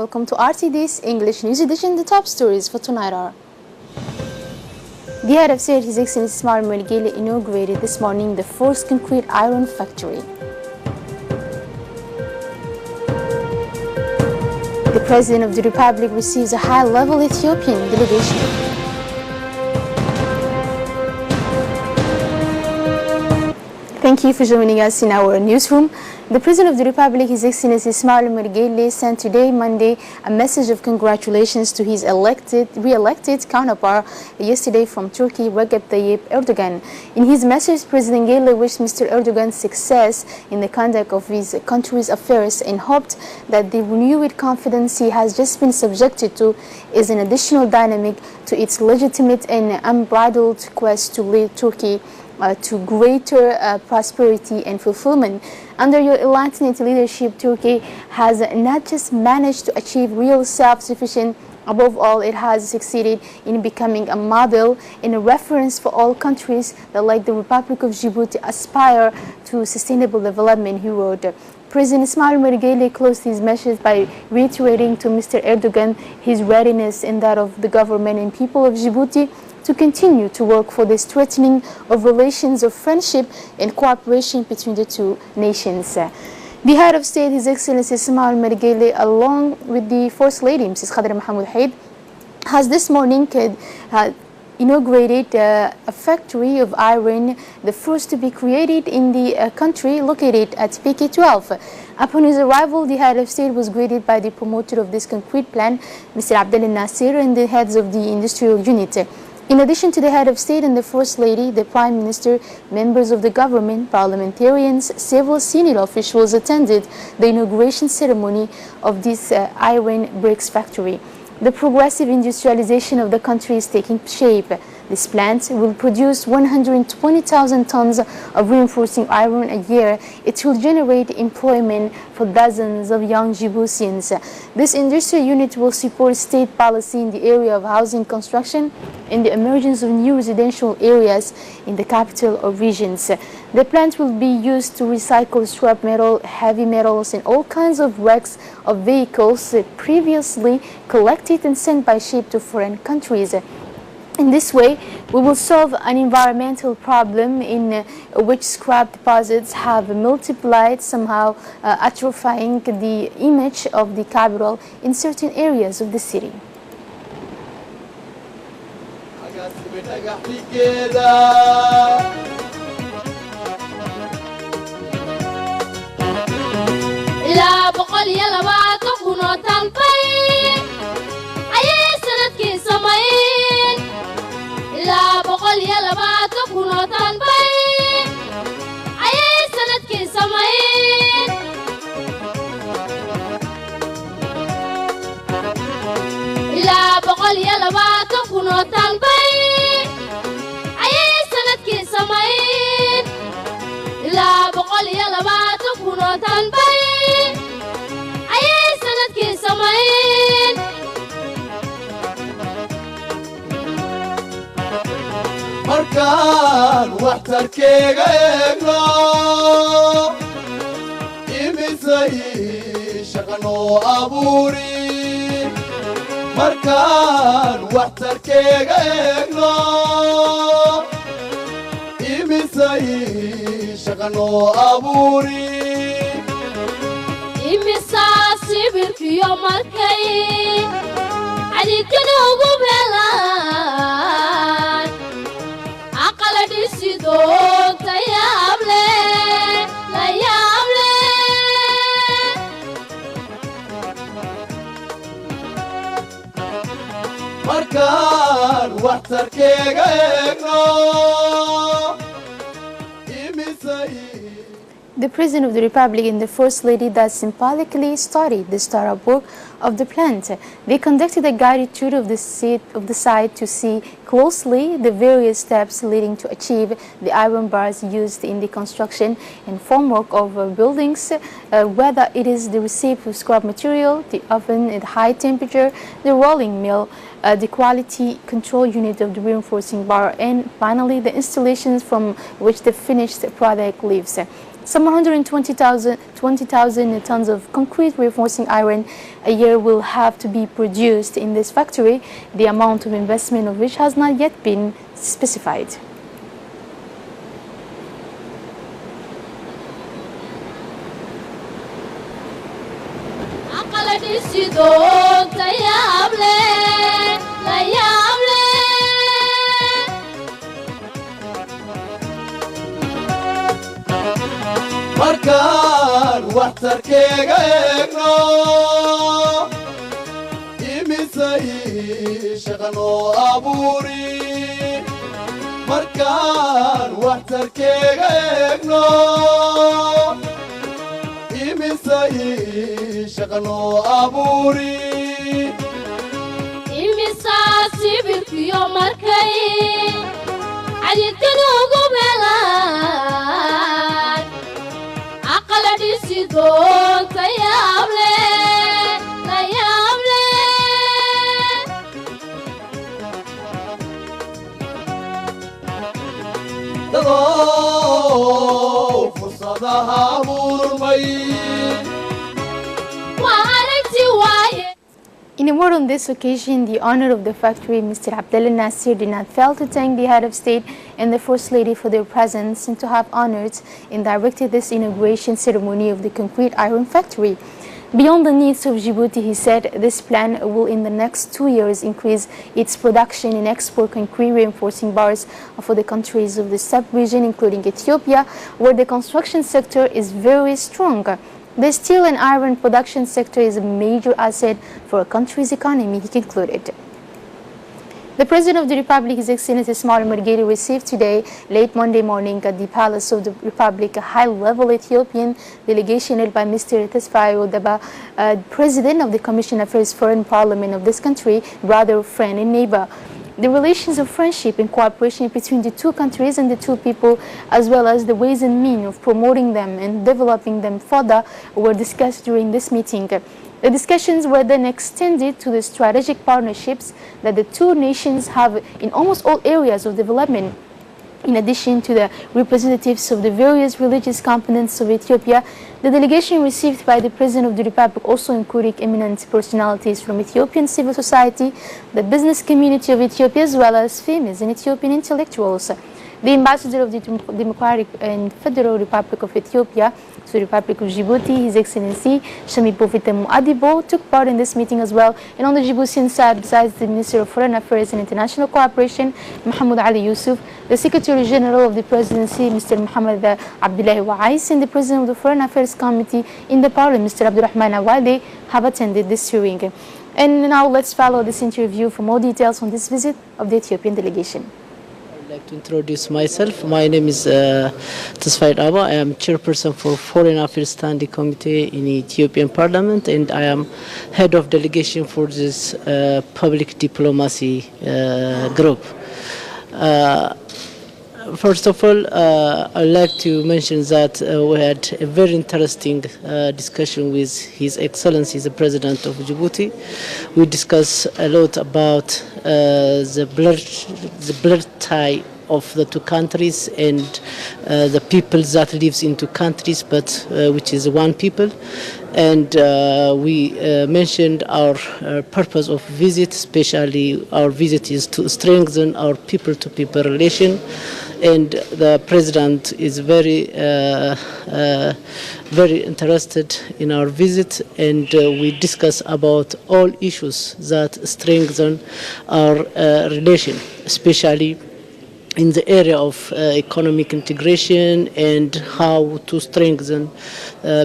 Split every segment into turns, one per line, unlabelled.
welcome to RTD's English News Edition, the top stories for tonight are: the head of state, His Excellency Ismail Mergele, inaugurated this morning the first concrete iron factory. The President of the Republic receives a high-level Ethiopian delegation. Thank you for joining us in our newsroom. The President of the Republic, His Excellency Ismail Mergele, sent today, Monday, a message of congratulations to his re-elected counterpart yesterday from Turkey, Recep Tayyip Erdogan. In his message, President Gele wished Mr. Erdogan success in the conduct of his country's affairs and hoped that the renewed confidence he has just been subjected to is an additional dynamic to its legitimate and unbridled quest to lead Turkey to greater prosperity and fulfillment. Under your enlightened leadership, Turkey has not just managed to achieve real self-sufficiency, above all, it has succeeded in becoming a model and a reference for all countries that, like the Republic of Djibouti, aspire to sustainable development, he wrote. President Ismail Mergele closed his message by reiterating to Mr. Erdogan his readiness and that of the government and people of Djibouti to continue to work for the strengthening of relations of friendship and cooperation between the two nations. The head of state, His Excellency Ismail Mergele, along with the First Lady, Mrs. Khadra Mahmoud Haid, has this morning inaugurated a factory of iron, the first to be created in the country, located at PK12. Upon his arrival, the head of state was greeted by the promoter of this concrete plant, Mr. Abdel Nasir, and the heads of the industrial unit. In addition to the head of state and the First Lady, the Prime Minister, members of the government, parliamentarians, several senior officials attended the inauguration ceremony of this iron bricks factory. The progressive industrialization of the country is taking shape. This plant will produce 120,000 tons of reinforcing iron a year. It will generate employment for dozens of young Djiboutians. This industrial unit will support state policy in the area of housing construction and the emergence of new residential areas in the capital or regions. The plant will be used to recycle scrap metal, heavy metals, and all kinds of wrecks of vehicles previously collected and sent by ship to foreign countries. In this way, we will solve an environmental problem in which scrap deposits have multiplied, somehow atrophying the image of the capital in certain areas of the city.
markaan waxtarkeega eegno imisay shaqanoo abuuri markaan waxtarkeega eegno imisay shaqanoo abuuri
imisaa sibirkiyo markay cadidkana ugu beelaan aqala dhisidood la yaable
markaan waxtarkeega eegno imisay.
The President of the Republic and the First Lady thus symbolically started the startup work of the plant. They conducted a guided tour of the site to see closely the various steps leading to achieve the iron bars used in the construction and formwork of buildings, whether it is the receipt of scrap material, the oven at high temperature, the rolling mill, the quality control unit of the reinforcing bar, and finally the installations from which the finished product lives. Some 120,000 tons of concrete reinforcing iron a year will have to be produced in this factory, the amount of investment of which has not yet been specified.
markaan waxtarkeega eegno imisay shaqanoo abuuri markaan waxtarkeega eegno imisay shaqanoo abuuri
imisaa sibirkiyo markay cadidkanu ugu meelaan aqala dhisi doonta yaable la yaable
dadoo fursadaha abuurmay
waa aragti waaye.
In a word on this occasion, the owner of the factory, Mr. Abdullah Nasir, did not fail to thank the head of state and the First Lady for their presence and to have honored and directed this inauguration ceremony of the concrete iron factory. Beyond the needs of Djibouti, he said this plan will in the next 2 years increase its production and export concrete reinforcing bars for the countries of the sub-region, including Ethiopia, where the construction sector is very strong. The steel and iron production sector is a major asset for a country's economy, he concluded. The President of the Republic, His Excellency Ismail Margeri, received today, late Monday morning, at the Palace of the Republic, a high-level Ethiopian delegation led by Mr. Tesfaye Odaba, President of the Commission Affairs Foreign Parliament of this country, brother, friend, and neighbor. The relations of friendship and cooperation between the two countries and the two people, as well as the ways and means of promoting them and developing them further, were discussed during this meeting. The discussions were then extended to the strategic partnerships that the two nations have in almost all areas of development. In addition to the representatives of the various religious components of Ethiopia, the delegation received by the President of the Republic also included eminent personalities from Ethiopian civil society, the business community of Ethiopia, as well as famous and Ethiopian intellectuals. The ambassador of the Democratic and Federal Republic of Ethiopia to the Republic of Djibouti, His Excellency Shami Bovitemu Adibo, took part in this meeting as well. And on the Djiboutian side, besides the Minister of Foreign Affairs and International Cooperation, Mohamed Ali Yusuf, the Secretary General of the Presidency, Mr. Mohamed Abdullahi Wa'ais, and the President of the Foreign Affairs Committee in the Parliament, Mr. Abdurrahman Awade, have attended this hearing. And now let's follow this interview for more details on this visit of the Ethiopian delegation.
I'd like to introduce myself. My name is Tesfaye Aba. I am chairperson for Foreign Affairs Standing Committee in Ethiopian Parliament, and I am head of delegation for this public diplomacy group. First of all, I'd like to mention that we had a very interesting discussion with His Excellency, the President of Djibouti. We discussed a lot about the blood tie of the two countries and the people that lives in two countries, but which is one people. And we mentioned our purpose of visit, especially our visit is to strengthen our people-to-people relation. And the President is very interested in our visit, and we discuss about all issues that strengthen our relation, especially in the area of economic integration and how to strengthen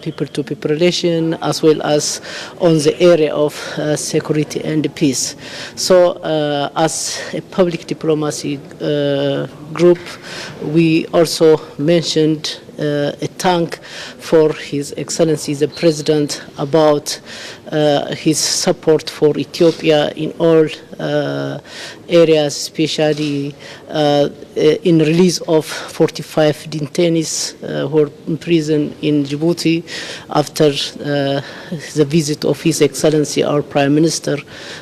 people-to-people relation, as well as on the area of security and peace. So as a public diplomacy group, we also mentioned a thank for His Excellency the President about his support for Ethiopia in all areas, especially in release of 45 detainees who are in prison in Djibouti after the visit of His Excellency our Prime Minister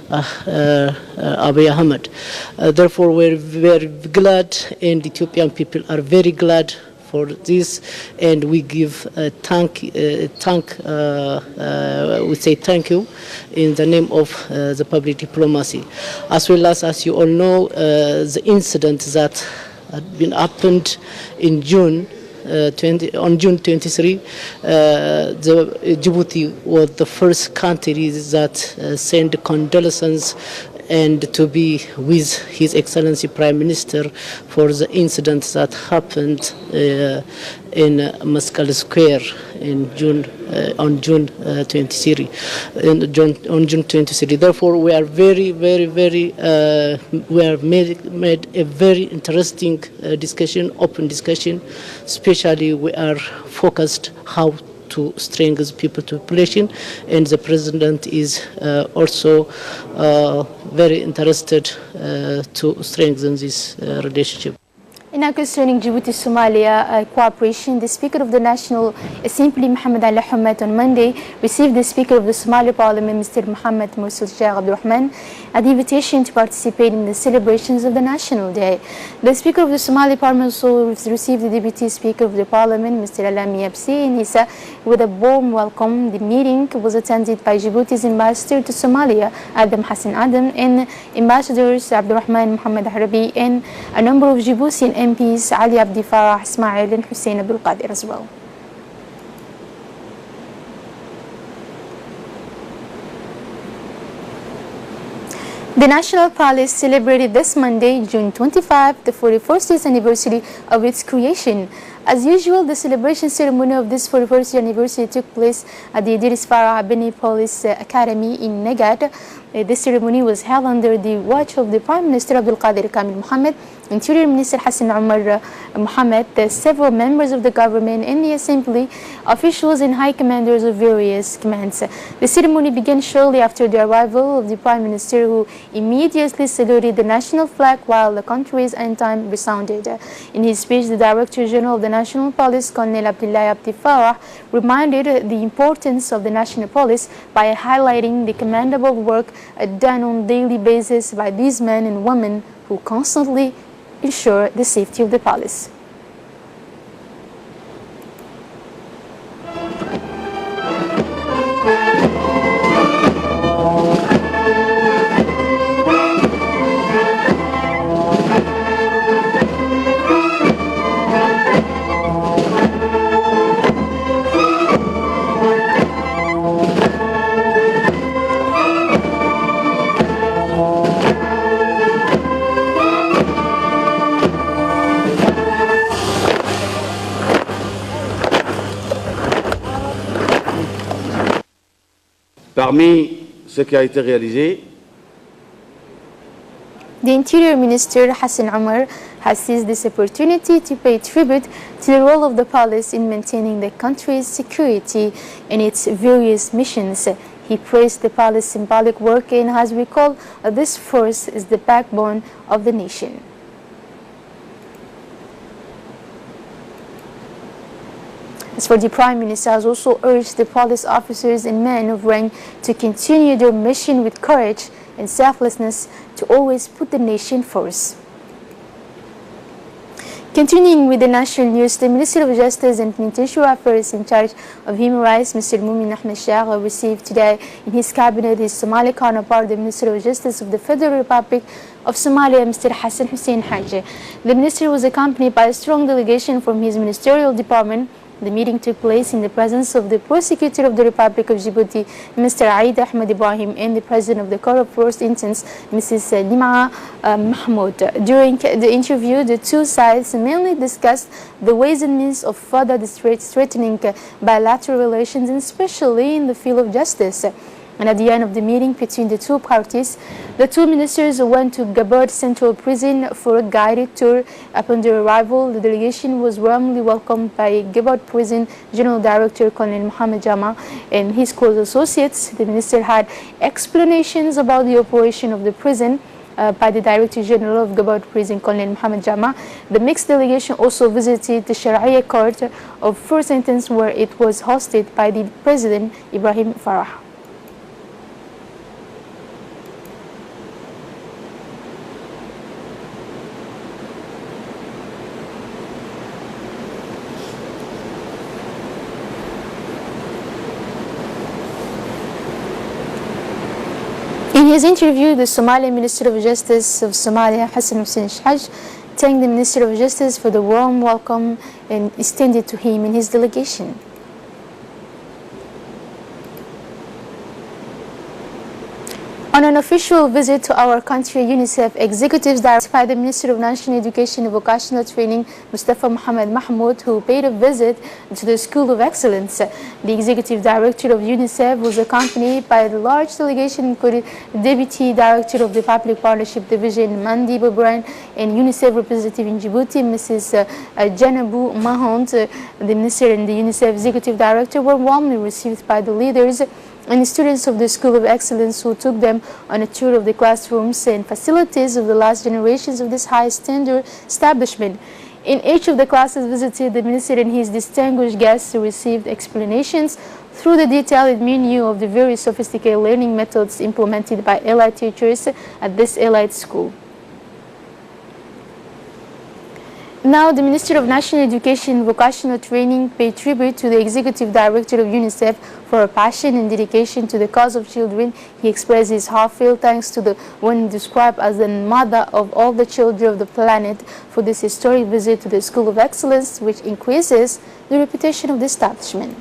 Abiy Ahmed. Therefore, we're very glad, and Ethiopian people are very glad for this, and we give we say thank you in the name of the public diplomacy, as well as you all know, the incident that had been happened in June. On June 23, Djibouti was the first country that sent condolences and to be with His Excellency Prime Minister for the incident that happened in Mescal Square in on June 23. On June 23. Therefore, we are very, we have made a very interesting discussion, open discussion. Especially, we are focused how to strengthen people to population, and the president is also very interested to strengthen this relationship.
Now concerning Djibouti-Somalia cooperation, the Speaker of the National Assembly, Mohamed Ali Hamad, on Monday received the Speaker of the Somali Parliament, Mr. Mohamed Mursil Sheikh Abdulrahman, an invitation to participate in the celebrations of the National Day. The Speaker of the Somali Parliament also received the Deputy Speaker of the Parliament, Mr. Alami Absi, and Nisa, with a warm welcome. The meeting was attended by Djibouti's Ambassador to Somalia, Adam Hassan Adam, and Ambassadors Abdulrahman Mohamed Harabi, and a number of Djiboutian MPs Ali Abdi Farah, Ismail, and Hussein Abdul Qadir as well. The National Palace celebrated this Monday, June 25, the 41st anniversary of its creation. As usual, the celebration ceremony of this 41st anniversary took place at the Idris Farah Bini Police Academy in Negat. This ceremony was held under the watch of the Prime Minister Abdul Qadir Kamil Mohammed, Interior Minister Hassan Omar Mohammed, several members of the government and the assembly, officials and high commanders of various commands. The ceremony began shortly after the arrival of the Prime Minister, who immediately saluted the national flag while the country's anthem resounded. In his speech, the Director General of the National Police, Colonel Abdullah Abdi Farah, reminded the importance of the National Police by highlighting the commendable work done on a daily basis by these men and women who constantly ensure the safety of the palace.
Parmi ce qui a été réalisé,
the Interior Minister Hassan Omar has seized this opportunity to pay tribute to the role of the palace in maintaining the country's security and its various missions. He praised the palace's symbolic work and has recalled that this force is the backbone of the nation. As for the Prime Minister, has also urged the police officers and men of rank to continue their mission with courage and selflessness, to always put the nation first. Continuing with the national news, the Minister of Justice and Penitentiary Affairs in charge of human rights, Mr. Mumin Ahmed Sheikh, received today in his cabinet his Somali counterpart, the Minister of Justice of the Federal Republic of Somalia, Mr. Hassan Hussein Haji. The minister was accompanied by a strong delegation from his ministerial department. The meeting took place in the presence of the Prosecutor of the Republic of Djibouti, Mr. Aid Ahmed Ibrahim, and the President of the Court of First Instance, Mrs. Nima Mahmoud. During the interview, the two sides mainly discussed the ways and means of further strengthening bilateral relations, and especially in the field of justice. And at the end of the meeting between the two parties, the two ministers went to Gabon Central Prison for a guided tour. Upon their arrival, the delegation was warmly welcomed by Gabon Prison General Director Colonel Mohamed Jama and his close associates. The minister had explanations about the operation of the prison by the Director General of Gabon Prison, Colonel Mohamed Jama. The mixed delegation also visited the Sharia Court of First Instance, where it was hosted by the President Ibrahim Farah. his interview, the Somali Minister of Justice of Somalia, Hassan Hussein Shhaj, thanked the Minister of Justice for the warm welcome and extended to him and his delegation. On an official visit to our country, UNICEF executives directed by the Minister of National Education and Vocational Training, Mustafa Mohamed Mahmoud, who paid a visit to the School of Excellence. The Executive Director of UNICEF was accompanied by a large delegation, including the Deputy Director of the Public Partnership Division, Mandi Bobran, and UNICEF representative in Djibouti, Mrs. Janabu Mahond. The Minister and the UNICEF Executive Director were warmly received by the leaders and students of the School of Excellence, who took them on a tour of the classrooms and facilities of the last generations of this high-standard establishment. In each of the classes visited, the Minister and his distinguished guests received explanations through the detailed menu of the very sophisticated learning methods implemented by allied teachers at this allied school. Now, the Minister of National Education and Vocational Training paid tribute to the Executive Director of UNICEF for her passion and dedication to the cause of children. He expressed his heartfelt thanks to the one described as the mother of all the children of the planet for this historic visit to the School of Excellence, which increases the reputation of the establishment.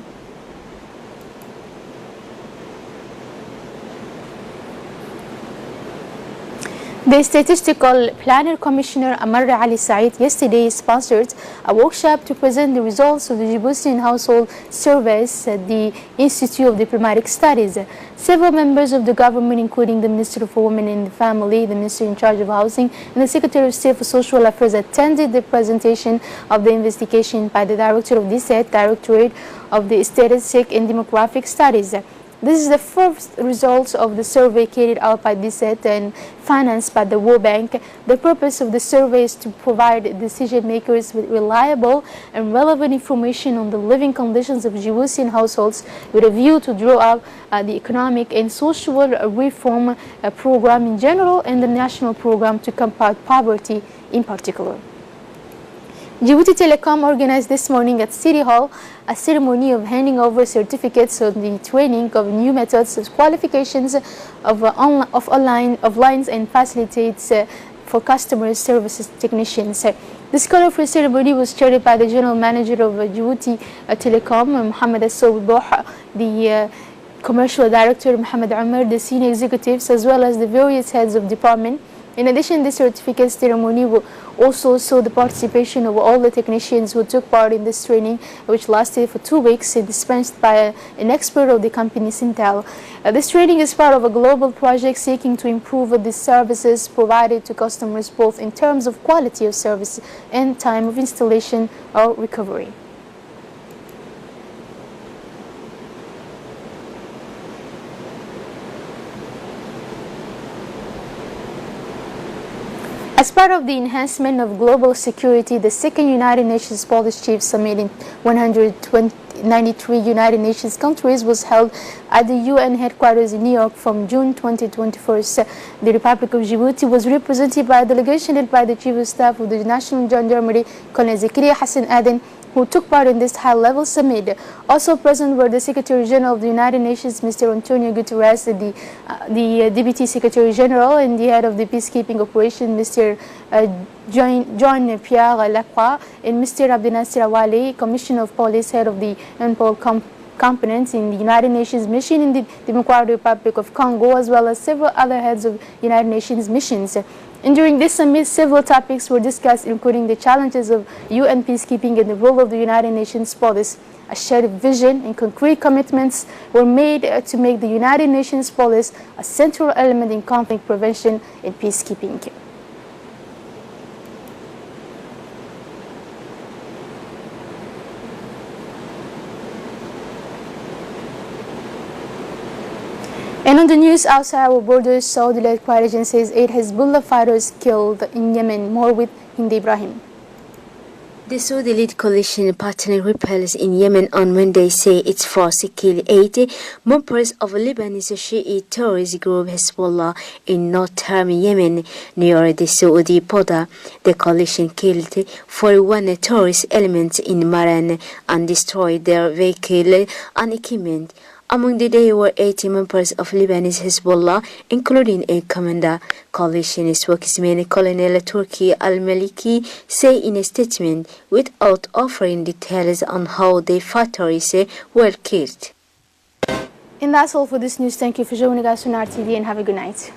The Statistical Planner Commissioner Amar Ali Said yesterday sponsored a workshop to present the results of the Djiboutian household surveys at the Institute of Diplomatic Studies. Several members of the government, including the Minister for Women and the Family, the Minister in charge of Housing, and the Secretary of State for Social Affairs, attended the presentation of the investigation by the Director of DSET, Directorate of the Statistic and Demographic Studies. This is the first result of the survey carried out by DSET and financed by the World Bank. The purpose of the survey is to provide decision makers with reliable and relevant information on the living conditions of Djiboutian households, with a view to draw up the economic and social reform program in general and the national program to combat poverty in particular. Djibouti Telecom organized this morning at City Hall a ceremony of handing over certificates on the training of new methods of qualifications of lines and facilitates for customer services technicians. This colorful ceremony was chaired by the General Manager of Djibouti Telecom, Mohamed Assoud, the Commercial Director, Mohamed Umar, the senior executives, as well as the various heads of department. In addition, the certificate ceremony will also saw the participation of all the technicians who took part in this training, which lasted for 2 weeks and dispensed by an expert of the company Sintel. This training is part of a global project seeking to improve the services provided to customers, both in terms of quality of service and time of installation or recovery. As part of the enhancement of global security, the second United Nations Police Chiefs Summit in 193 United Nations countries was held at the UN headquarters in New York from June 2021. The Republic of Djibouti was represented by a delegation led by the Chief of Staff of the National Gendarmerie, Colonel Zakaria Hassan Aden, who took part in this high-level summit. Also present were the Secretary General of the United Nations, Mr. Antonio Guterres, the Deputy Secretary General and the head of the peacekeeping operation, Mr. Jean-Pierre Lacroix, and Mr. Abdinasir Awale, Commissioner of Police, head of the UNPOL components in the United Nations mission in the Democratic Republic of Congo, as well as several other heads of United Nations missions. And during this summit, several topics were discussed, including the challenges of UN peacekeeping and the role of the United Nations Police. A shared vision and concrete commitments were made to make the United Nations Police a central element in conflict prevention and peacekeeping. And on the news outside our borders, Saudi-led coalition says 8 Hezbollah fighters killed in Yemen. More with Hindi Ibrahim.
The Saudi-led coalition partner rebels in Yemen on Monday say its force killed 8 members of Lebanese Shiite terrorist group Hezbollah in northern Yemen near the Saudi border. The coalition killed 41 terrorist elements in Maran and destroyed their vehicle and equipment. Among the day were 80 members of Lebanese Hezbollah, including a commander. Coalition spokesman Colonel Turki Al-Maliki say in a statement without offering details on how the fighters were killed.
And that's all for this news. Thank you for joining us on RTD and have a good night.